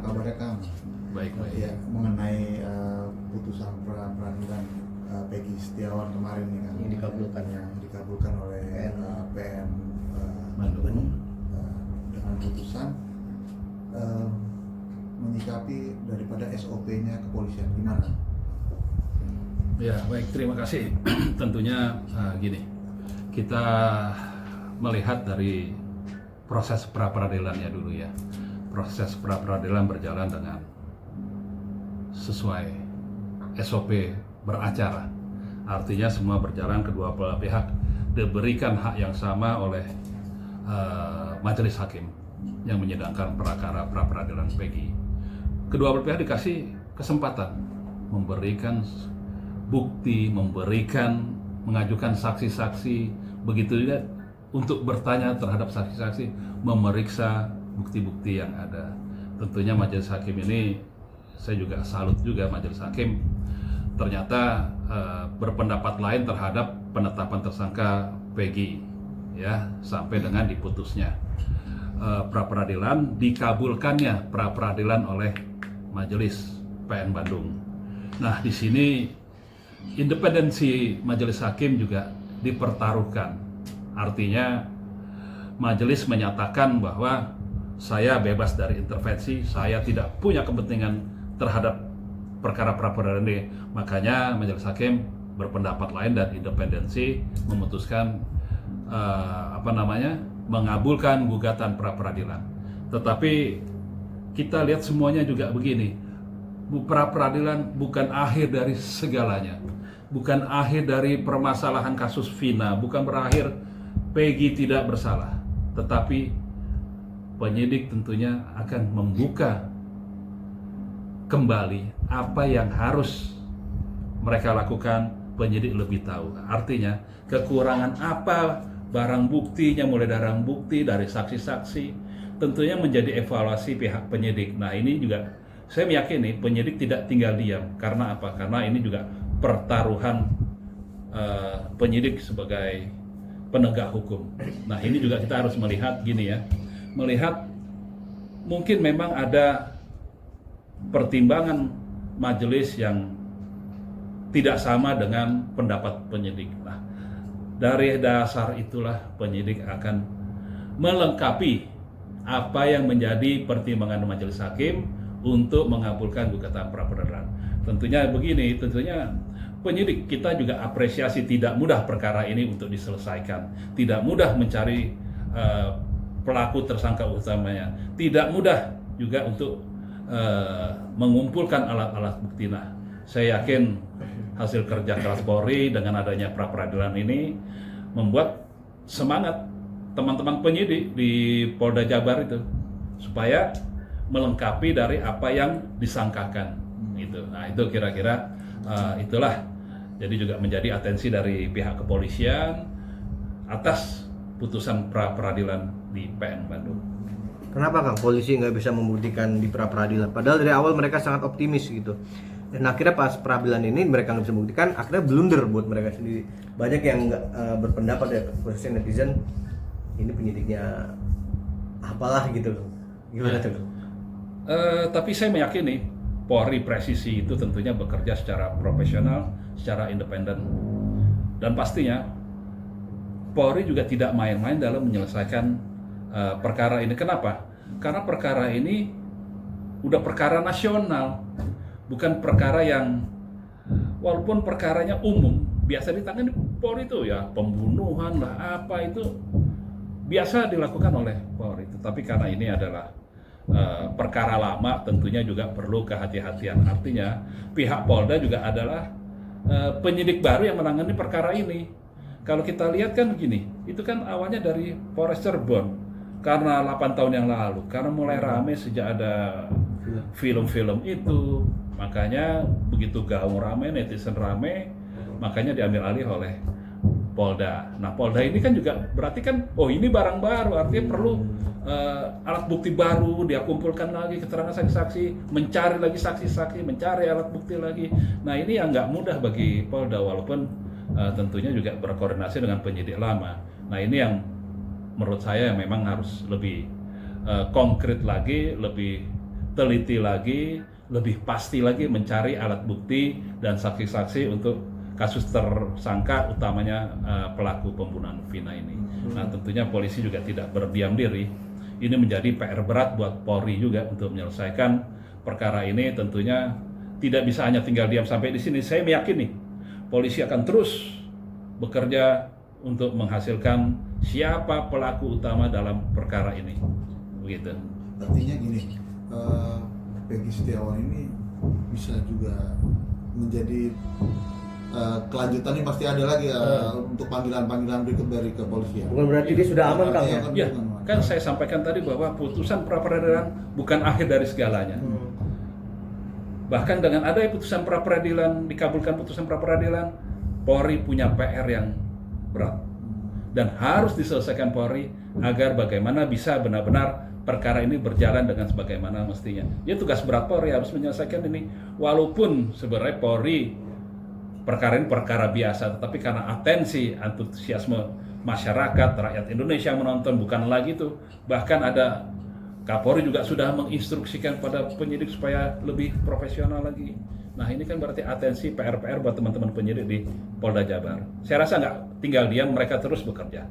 kabarnya Kang? Baik. Ya, mengenai putusan peradilan Peggy Setiawan kemarin nih kan, yang dikabulkan oleh PN Bandung. Dengan putusan menyikapi daripada SOP-nya kepolisian gimana? Ya, baik, terima kasih. Tentunya gini, kita melihat dari proses pra-peradilannya dulu ya. Proses pra-peradilan berjalan dengan sesuai SOP beracara. Artinya semua berjalan, kedua belah pihak diberikan hak yang sama oleh majelis hakim yang menyidangkan perkara pra-peradilan Peggy. Kedua belah pihak dikasih kesempatan memberikan bukti, mengajukan saksi-saksi, begitu juga untuk bertanya terhadap saksi-saksi, memeriksa bukti-bukti yang ada. Tentunya majelis hakim ini, saya juga salut juga majelis hakim ternyata berpendapat lain terhadap penetapan tersangka Peggy ya, sampai dengan diputusnya pra-peradilan, dikabulkannya pra-peradilan oleh majelis PN Bandung. Nah, di sini independensi majelis hakim juga dipertaruhkan. Artinya majelis menyatakan bahwa saya bebas dari intervensi, saya tidak punya kepentingan terhadap perkara pra-peradilan ini. Makanya majelis hakim berpendapat lain dan independensi memutuskan mengabulkan gugatan pra-peradilan. Tetapi kita lihat semuanya juga begini. Pra-peradilan bukan akhir dari segalanya, bukan akhir dari permasalahan kasus Vina, bukan berakhir Peggy tidak bersalah, tetapi penyidik tentunya akan membuka kembali apa yang harus mereka lakukan. Penyidik lebih tahu, artinya kekurangan apa barang buktinya, mulai dari barang bukti, dari saksi-saksi, tentunya menjadi evaluasi pihak penyidik. Nah, ini juga saya meyakini penyidik tidak tinggal diam. Karena apa? Karena ini juga pertaruhan penyidik sebagai penegak hukum. Nah, ini juga kita harus melihat gini ya. Melihat mungkin memang ada pertimbangan majelis yang tidak sama dengan pendapat penyidik. Nah, dari dasar itulah penyidik akan melengkapi apa yang menjadi pertimbangan majelis hakim untuk mengabulkan gugatan pra-peradilan. Tentunya begini, tentunya penyidik kita juga apresiasi, tidak mudah perkara ini untuk diselesaikan, tidak mudah mencari pelaku tersangka utamanya, tidak mudah juga untuk mengumpulkan alat-alat bukti. Nah, saya yakin hasil kerja keras Polri dengan adanya pra-peradilan ini membuat semangat teman-teman penyidik di Polda Jabar itu supaya melengkapi dari apa yang disangkakan gitu. Nah, itu kira-kira itulah jadi juga menjadi atensi dari pihak kepolisian atas putusan pra-peradilan di PN Bandung. Kenapa Kang polisi nggak bisa membuktikan di pra-peradilan? Padahal dari awal mereka sangat optimis gitu. Dan akhirnya pas peradilan ini mereka nggak bisa membuktikan, akhirnya blunder buat mereka sendiri. Banyak yang nggak berpendapat ya, khususnya netizen, ini penyidiknya apalah gitu loh. Gimana tuh? Tapi saya meyakini Polri presisi itu tentunya bekerja secara profesional, secara independen, dan pastinya Polri juga tidak main-main dalam menyelesaikan perkara ini. Kenapa? Karena perkara ini udah perkara nasional, bukan perkara yang walaupun perkaranya umum, biasa ditangani Polri itu ya pembunuhan lah apa itu biasa dilakukan oleh Polri. Tetapi karena ini adalah perkara lama, tentunya juga perlu kehati-hatian. Artinya pihak Polda juga adalah penyidik baru yang menangani perkara ini. Kalau kita lihat kan begini, itu kan awalnya dari Polres Cirebon karena 8 tahun yang lalu, karena mulai rame sejak ada film-film itu, makanya begitu gaung rame, netizen rame, makanya diambil alih oleh Polda. Nah, Polda ini kan juga berarti kan, oh ini barang baru, artinya perlu alat bukti baru, dia kumpulkan lagi keterangan saksi-saksi, mencari lagi saksi-saksi, mencari alat bukti lagi. Nah, ini yang nggak mudah bagi Polda, walaupun tentunya juga berkoordinasi dengan penyidik lama. Nah, ini yang menurut saya memang harus lebih konkret lagi, lebih teliti lagi, lebih pasti lagi mencari alat bukti dan saksi-saksi untuk kasus tersangka utamanya pelaku pembunuhan Vina ini. Nah, tentunya polisi juga tidak berdiam diri. Ini menjadi PR berat buat Polri juga untuk menyelesaikan perkara ini. Tentunya tidak bisa hanya tinggal diam sampai di sini. Saya meyakini polisi akan terus bekerja untuk menghasilkan siapa pelaku utama dalam perkara ini. Begitu. Artinya gini, Peggy Setiawan ini bisa juga menjadi kelanjutannya pasti ada lagi untuk panggilan-panggilan berikut dari kepolisian. Bukan berarti dia sudah aman Kang ya? Ya, kan saya sampaikan tadi bahwa putusan pra-peradilan bukan akhir dari segalanya. Bahkan dengan ada putusan pra-peradilan, dikabulkan putusan pra-peradilan, Polri punya PR yang berat. Dan harus diselesaikan Polri agar bagaimana bisa benar-benar perkara ini berjalan dengan sebagaimana mestinya. Ya, tugas berat Polri harus menyelesaikan ini. Walaupun sebenarnya Polri perkara ini perkara biasa, tetapi karena atensi, antusiasme masyarakat, rakyat Indonesia yang menonton, bukan lagi itu. Bahkan ada Kapolri juga sudah menginstruksikan pada penyidik supaya lebih profesional lagi. Nah, ini kan berarti atensi PR buat teman-teman penyidik di Polda Jabar. Saya rasa nggak tinggal diam, mereka terus bekerja.